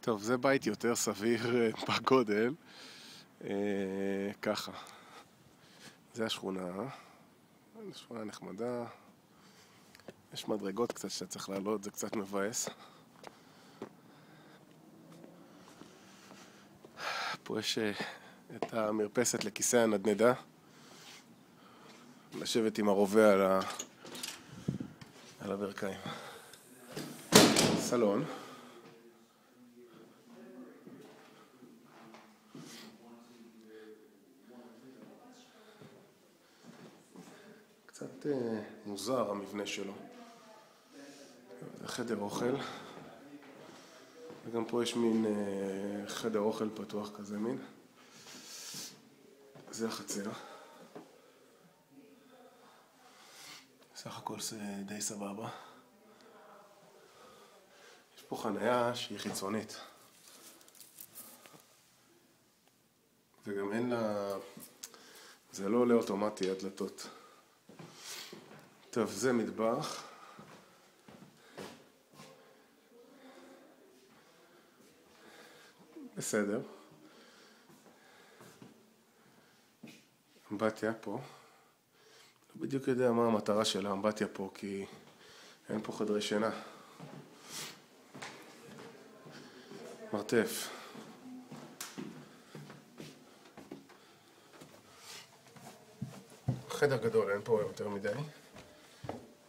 טוב, זה בית יותר סביר בגודל. ככה. זה השכונה. שכונה נחמדה. יש מדרגות קצת שאתה צריך לעלות, זה קצת מבאס. פה יש את המרפסת לכיסא הנדנדה. לשבת עם הרובה על הברכיים. סלון. קצת מוזר המבנה שלו. זה חדר אוכל. וגם פה יש מין חדר אוכל פתוח כזה מין. זה החצר. סך הכל זה די סבבה. יש פה חניה שהיא חיצונית. וגם אין לה... זה לא עולה אוטומטי הדלתות. טוב, זה מטבח. בסדר. אמבטיה פה. לא בדיוק יודע מה המטרה של האמבטיה פה, כי אין פה חדרי שינה. מרתף. חדר גדול, אין פה יותר מדי.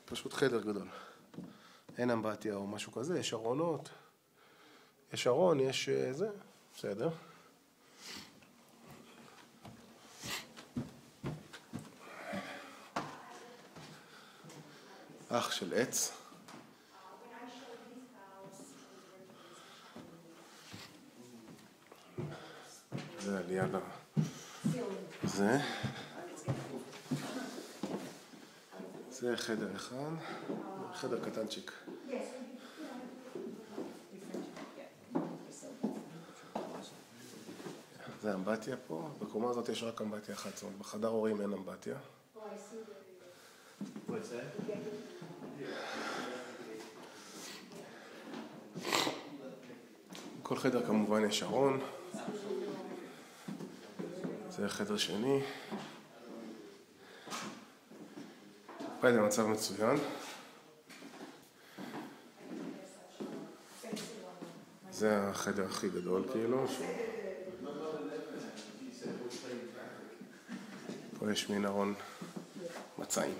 פשוט חדר גדול. אין אמבטיה או משהו כזה, יש ארונות. יש ארון, יש זה, בסדר. אח של עץ. זה עלייה לה. זה. זה חדר אחד. חדר קטנצ'יק. זה אמבטיה פה. בקומה הזאת יש רק אמבטיה אחת. זאת אומרת, בחדר הורים אין אמבטיה. כל חדר כמובן יש ארון. זה חדר שני. בית במצב מצוין. זה החדר הכי גדול כאילו. פה יש מין ארון מצעים.